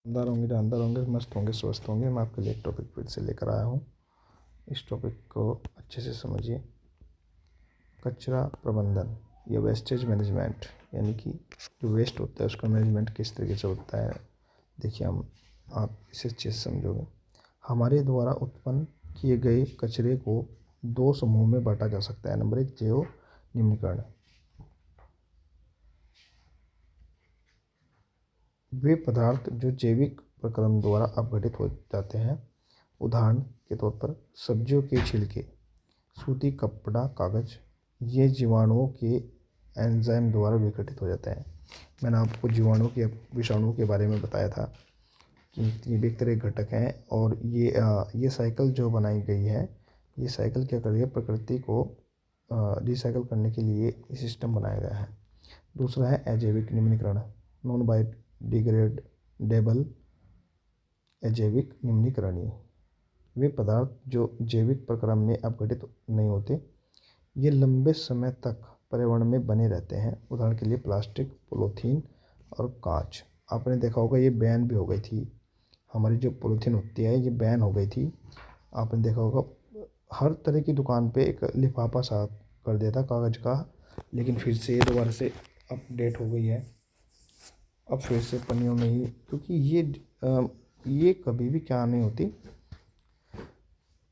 जानदार होंगे, मस्त होंगे, स्वस्थ होंगे। मैं आपके लिए एक टॉपिक फिर से लेकर आया हूँ। इस टॉपिक को अच्छे से समझिए। कचरा प्रबंधन या वेस्टेज मैनेजमेंट, यानी कि जो वेस्ट होता है उसका मैनेजमेंट किस तरीके से होता है। देखिए, आप इसे अच्छे से समझोगे। हमारे द्वारा उत्पन्न किए गए कचरे को दो समूह में बांटा जा सकता है। नंबर 1, जैव निम्नीकरण। वे पदार्थ जो जैविक प्रक्रम द्वारा अपघटित हो जाते हैं। उदाहरण के तौर पर सब्जियों के छिलके, सूती कपड़ा, कागज। ये जीवाणुओं के एंजाइम द्वारा विघटित हो जाते हैं। मैंने आपको विषाणुओं के बारे में बताया था कि ये भी एक तरह के घटक हैं। और ये साइकिल जो बनाई गई है, ये साइकिल क्या कर रही है, प्रकृति को रिसाइकिल करने के लिए ये सिस्टम बनाया गया है। दूसरा है अजैविक निम्नीकरण, नॉन बायोडिग्रेडेबल अजैविक निम्नीकरणीय। वे पदार्थ जो जैविक प्रक्रम में अपघटित नहीं होते, ये लंबे समय तक पर्यावरण में बने रहते हैं। उदाहरण के लिए प्लास्टिक, पॉलीथीन और कांच। आपने देखा होगा ये बैन भी हो गई थी। हमारी जो पॉलीथीन होती है ये बैन हो गई थी। आपने देखा होगा हर तरह की दुकान पे एक लिफाफा सा कर दिया था कागज़ का, लेकिन फिर से ये दोबारा से अपडेट हो गई है। अब फिर से पन्नियों में ही, क्योंकि ये कभी भी क्या नहीं होती,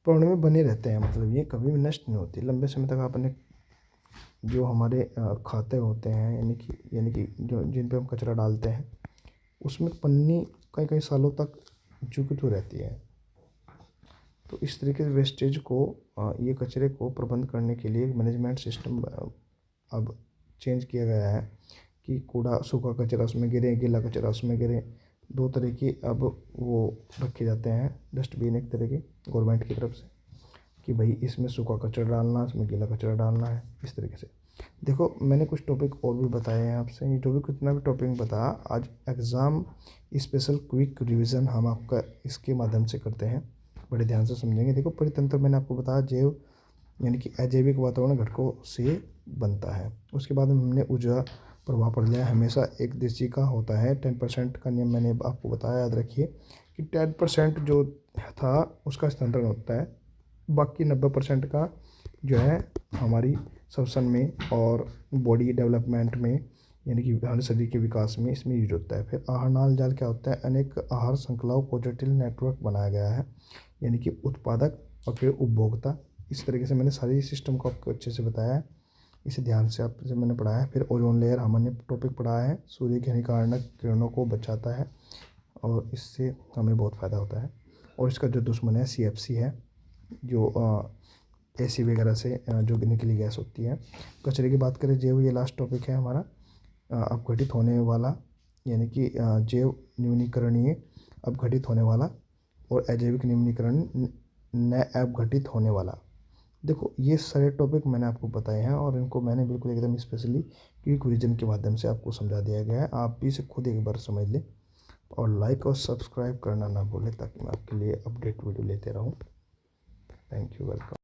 पर्यावरण में बने रहते हैं। मतलब ये कभी भी नष्ट नहीं होती। लंबे समय तक आपने जो हमारे खाते होते हैं, यानी कि जो जिन पे हम कचरा डालते हैं, उसमें पन्नी कई कई सालों तक जीवित हो रहती है। तो इस तरीके से वेस्टेज को, ये कचरे को प्रबंध करने के लिए मैनेजमेंट सिस्टम अब चेंज किया गया है कि कूड़ा, सूखा कचरा उसमें गिरे, गीला कचरा उसमें गिरे। दो तरह की अब वो रखे जाते हैं डस्टबिन, एक तरह के गवर्नमेंट की तरफ से, कि भाई इसमें सूखा कचरा डालना, इसमें गीला कचरा डालना है। इस तरीके से देखो, मैंने कुछ टॉपिक और भी बताए हैं आपसे। ये जो भी कितना भी टॉपिक बताया, आज एग्ज़ाम स्पेशल क्विक रिवीजन हम आपका इसके माध्यम से करते हैं। बड़े ध्यान से समझेंगे। देखो, परितंत्र मैंने आपको बताया जैव यानी कि अजैविक वातावरण घटकों से बनता है। उसके बाद में हमने ऊर्जा प्रभाव पढ़ लिया। हमेशा एक देशी का होता है 10% का नियम, मैंने आपको बताया, याद रखिए कि 10% जो था उसका स्थानांतरण होता है, बाकी 90% का जो है हमारी श्वसन में और बॉडी डेवलपमेंट में, यानी कि हमारे शरीर के विकास में इसमें यूज होता है। फिर आहार नाल जाल क्या होता है, अनेक आहार श्रृंखलाओं को जटिल नेटवर्क बनाया गया है, यानी कि उत्पादक और फिर उपभोक्ता। इस तरीके से मैंने सारी सिस्टम को आपको अच्छे से बताया है। इसे ध्यान से आपसे मैंने पढ़ाया है। फिर ओजोन लेयर हमने टॉपिक पढ़ाया है, सूर्य की हानिकारक किरणों को बचाता है और इससे हमें बहुत फ़ायदा होता है। और इसका जो दुश्मन है CFC है, जो AC वगैरह से जो निकली गैस होती है। कचरे की बात करें, जैव, ये लास्ट टॉपिक है हमारा, अपघटित होने वाला, यानी कि जैव न्यूनीकरणीय अपघटित होने वाला और अजैविक निम्नीकरण न अपघटित होने वाला। देखो, ये सारे टॉपिक मैंने आपको बताए हैं और इनको मैंने बिल्कुल एकदम स्पेशली क्विक रिवीजन के माध्यम से आपको समझा दिया गया है। आप भी इसे खुद एक बार समझ लें और लाइक और सब्सक्राइब करना ना भूलें, ताकि मैं आपके लिए अपडेट वीडियो लेते रहूं। Thank you, welcome.